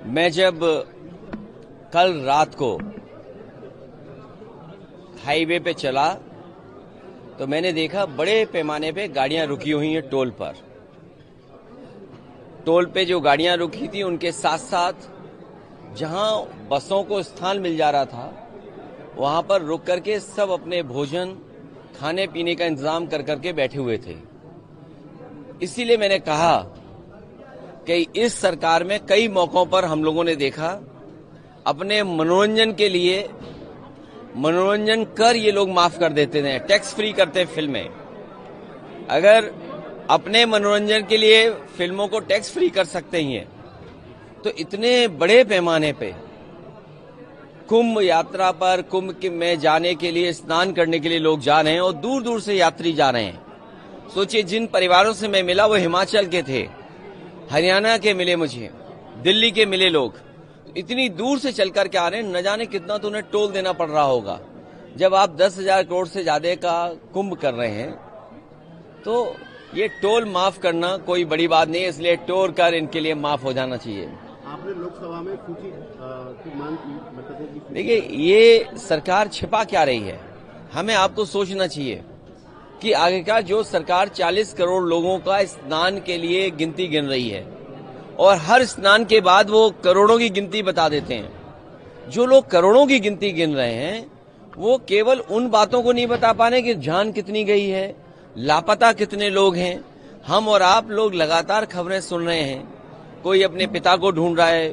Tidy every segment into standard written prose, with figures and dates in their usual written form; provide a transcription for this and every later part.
मैं जब कल रात को हाईवे पे चला तो मैंने देखा बड़े पैमाने पे गाड़ियां रुकी हुई हैं टोल पर। टोल पे जो गाड़ियां रुकी थी उनके साथ साथ जहां बसों को स्थान मिल जा रहा था वहां पर रुक करके सब अपने भोजन खाने पीने का इंतजाम कर करके बैठे हुए थे। इसीलिए मैंने कहा कि इस सरकार में कई मौकों पर हम लोगों ने देखा अपने मनोरंजन के लिए मनोरंजन कर ये लोग माफ कर देते हैं, टैक्स फ्री करते हैं फिल्में। अगर अपने मनोरंजन के लिए फिल्मों को टैक्स फ्री कर सकते ही हैं तो इतने बड़े पैमाने पे कुंभ यात्रा पर कुंभ में जाने के लिए स्नान करने के लिए लोग जा रहे हैं और दूर दूर से यात्री जा रहे हैं। सोचिए, जिन परिवारों से मैं मिला वो हिमाचल के थे, हरियाणा के मिले, मुझे दिल्ली के मिले। लोग इतनी दूर से चल कर के आ रहे हैं, न जाने कितना तो उन्हें टोल देना पड़ रहा होगा। जब आप 10,000 करोड़ से ज्यादा का कुंभ कर रहे हैं तो ये टोल माफ करना कोई बड़ी बात नहीं है, इसलिए टोल कर इनके लिए माफ हो जाना चाहिए। आपने लोकसभा में सूची की मांग की। देखिए, ये सरकार छिपा क्या रही है, हमें आपको सोचना चाहिए कि आगे का जो सरकार 40 करोड़ लोगों का स्नान के लिए गिनती गिन रही है और हर स्नान के बाद वो करोड़ों की गिनती बता देते हैं। जो लोग करोड़ों की गिनती गिन रहे हैं वो केवल उन बातों को नहीं बता पा रहे कि जान कितनी गई है, लापता कितने लोग हैं। हम और आप लोग लगातार खबरें सुन रहे हैं, कोई अपने पिता को ढूंढ रहा है,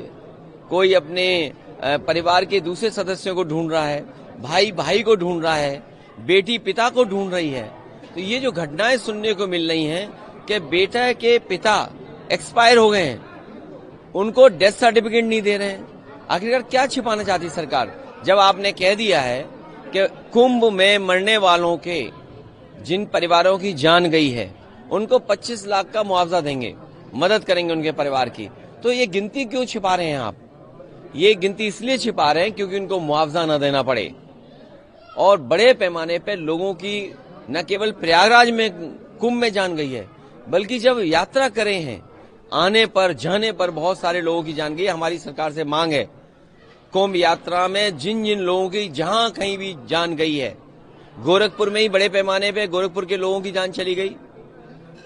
कोई अपने परिवार के दूसरे सदस्यों को ढूंढ रहा है, भाई भाई को ढूंढ रहा है, बेटी पिता को ढूंढ रही है। तो ये जो घटनाएं सुनने को मिल रही हैं कि बेटा के पिता एक्सपायर हो गए हैं, उनको डेथ सर्टिफिकेट नहीं दे रहे हैं, आखिरकार क्या छिपाना चाहती सरकार? जब आपने कह दिया है कि कुंभ में मरने वालों के जिन परिवारों की जान गई है उनको 25 लाख का मुआवजा देंगे, मदद करेंगे उनके परिवार की, तो ये गिनती क्यों छिपा रहे हैं आप? ये गिनती इसलिए छिपा रहे हैं क्योंकि उनको मुआवजा न देना पड़े। और बड़े पैमाने पर लोगों की न केवल प्रयागराज में कुंभ में जान गई है, बल्कि जब यात्रा करे हैं आने पर जाने पर बहुत सारे लोगों की जान गई। हमारी सरकार से मांग है कुंभ यात्रा में जिन जिन लोगों की जहां कहीं भी जान गई है, गोरखपुर में ही बड़े पैमाने पे गोरखपुर के लोगों की जान चली गई,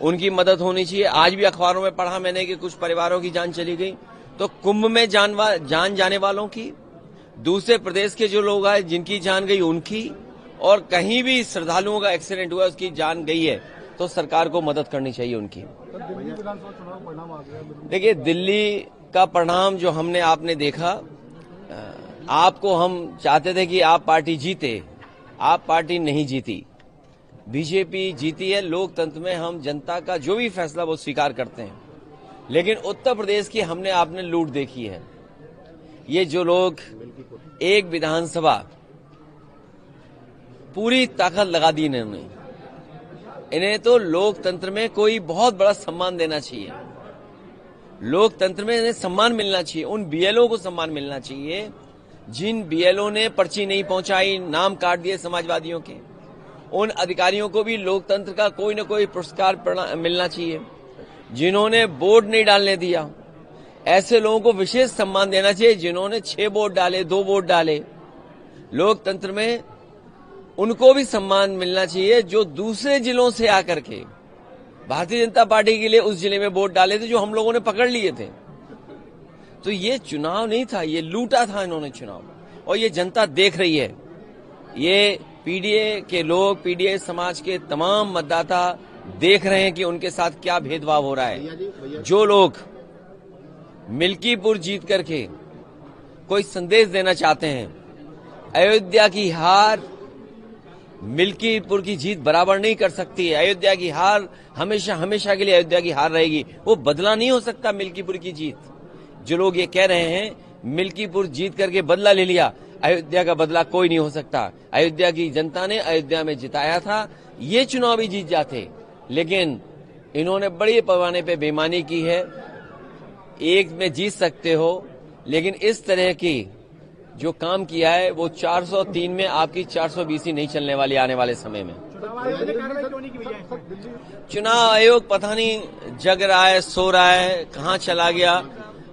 उनकी मदद होनी चाहिए। आज भी अखबारों में पढ़ा मैंने कि कुछ परिवारों की जान चली गई। तो कुंभ में जान जाने वालों की, दूसरे प्रदेश के जो लोग आए जिनकी जान गई उनकी, और कहीं भी श्रद्धालुओं का एक्सीडेंट हुआ उसकी जान गई है तो सरकार को मदद करनी चाहिए उनकी। देखिए, दिल्ली का परिणाम जो हमने आपने देखा, आपको हम चाहते थे कि आप पार्टी जीते, आप पार्टी नहीं जीती, बीजेपी जीती है। लोकतंत्र में हम जनता का जो भी फैसला वो स्वीकार करते हैं, लेकिन उत्तर प्रदेश की हमने आपने लूट देखी है। ये जो लोग एक विधानसभा पूरी ताकत लगा दी इन्होंने, इन्हें तो लोकतंत्र में कोई बहुत बड़ा सम्मान देना चाहिए। लोकतंत्र में इन्हें सम्मान मिलना चाहिए, उन बीएलओ को सम्मान मिलना चाहिए जिन बीएलओ ने पर्ची नहीं पहुंचाई, नाम काट दिए समाजवादियों के। उन अधिकारियों को भी लोकतंत्र का कोई न कोई पुरस्कार मिलना चाहिए। जिन्होंने वोट नहीं डालने दिया, ऐसे लोगों को विशेष सम्मान देना चाहिए। जिन्होंने 6 वोट डाले, 2 वोट डाले, लोकतंत्र में उनको भी सम्मान मिलना चाहिए जो दूसरे जिलों से आकर के भारतीय जनता पार्टी के लिए उस जिले में वोट डाले थे जो हम लोगों ने पकड़ लिए थे। तो ये चुनाव नहीं था, ये लूटा था इन्होंने चुनाव, और ये जनता देख रही है। ये पीडीए के लोग, पीडीए समाज के तमाम मतदाता देख रहे हैं कि उनके साथ क्या भेदभाव हो रहा है। जो लोग मिल्कीपुर जीत करके कोई संदेश देना चाहते हैं, अयोध्या की हार मिल्कीपुर की जीत बराबर नहीं कर सकती है। अयोध्या की हार हमेशा हमेशा के लिए अयोध्या की हार रहेगी, वो बदला नहीं हो सकता मिल्कीपुर की जीत। जो लोग ये कह रहे हैं मिल्कीपुर जीत करके बदला ले लिया, अयोध्या का बदला कोई नहीं हो सकता। अयोध्या की जनता ने अयोध्या में जिताया था, ये चुनाव भी जीत जाते, लेकिन इन्होंने बड़े पैमाने पे बेईमानी की है। एक में जीत सकते हो, लेकिन इस तरह की जो काम किया है वो 403 में आपकी 420 ही नहीं चलने वाली आने वाले समय में। चुनाव आयोग पता नहीं जग रहा है, सो रहा है, कहाँ चला गया।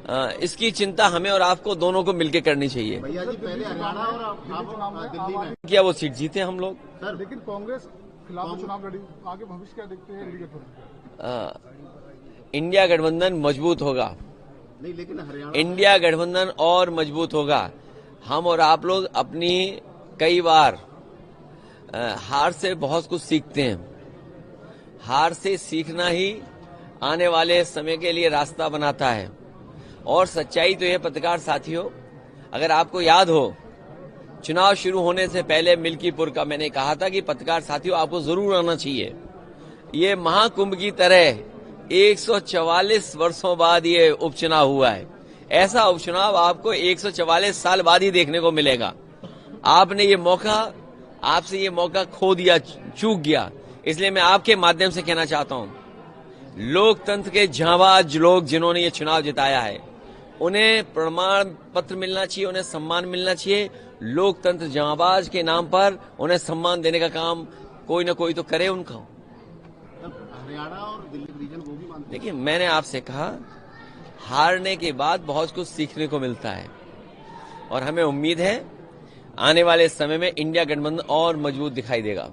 इसकी चिंता हमें और आपको दोनों को मिलकर करनी चाहिए। भैया जी पहले हरियाणा और आप दिल्ली में क्या वो सीट जीते हम लोग? सर लेकिन कांग्रेस खिलाफ चुनाव लड़ी, आगे भविष्य क्या देखते हैं इंडिया गठबंधन? इंडिया गठबंधन मजबूत होगा, नहीं, लेकिन हरियाणा इंडिया गठबंधन और मजबूत होगा। हम और आप लोग अपनी कई बार हार से बहुत कुछ सीखते हैं। हार से सीखना ही आने वाले समय के लिए रास्ता बनाता है। और सच्चाई तो यह पत्रकार साथियों, अगर आपको याद हो, चुनाव शुरू होने से पहले मिल्कीपुर का मैंने कहा था कि पत्रकार साथियों आपको जरूर आना चाहिए। ये महाकुंभ की तरह 144 वर्षों बाद ये उपचुनाव हुआ है। ऐसा उपचुनाव आपको 144 साल बाद ही देखने को मिलेगा। आपने ये मौका, आपसे ये मौका खो दिया, चूक गया। इसलिए मैं आपके माध्यम से कहना चाहता हूं, लोकतंत्र के जांबाज लोग जिन्होंने ये चुनाव जिताया है, उन्हें प्रमाण पत्र मिलना चाहिए, उन्हें सम्मान मिलना चाहिए। लोकतंत्र जांबाज के नाम पर उन्हें सम्मान देने का काम कोई ना कोई तो करे उनका। हरियाणा और दिल्ली रीजन वो भी मानते देखिए, मैंने आपसे कहा, हारने के बाद बहुत कुछ सीखने को मिलता है और हमें उम्मीद है आने वाले समय में इंडिया गठबंधन और मजबूत दिखाई देगा।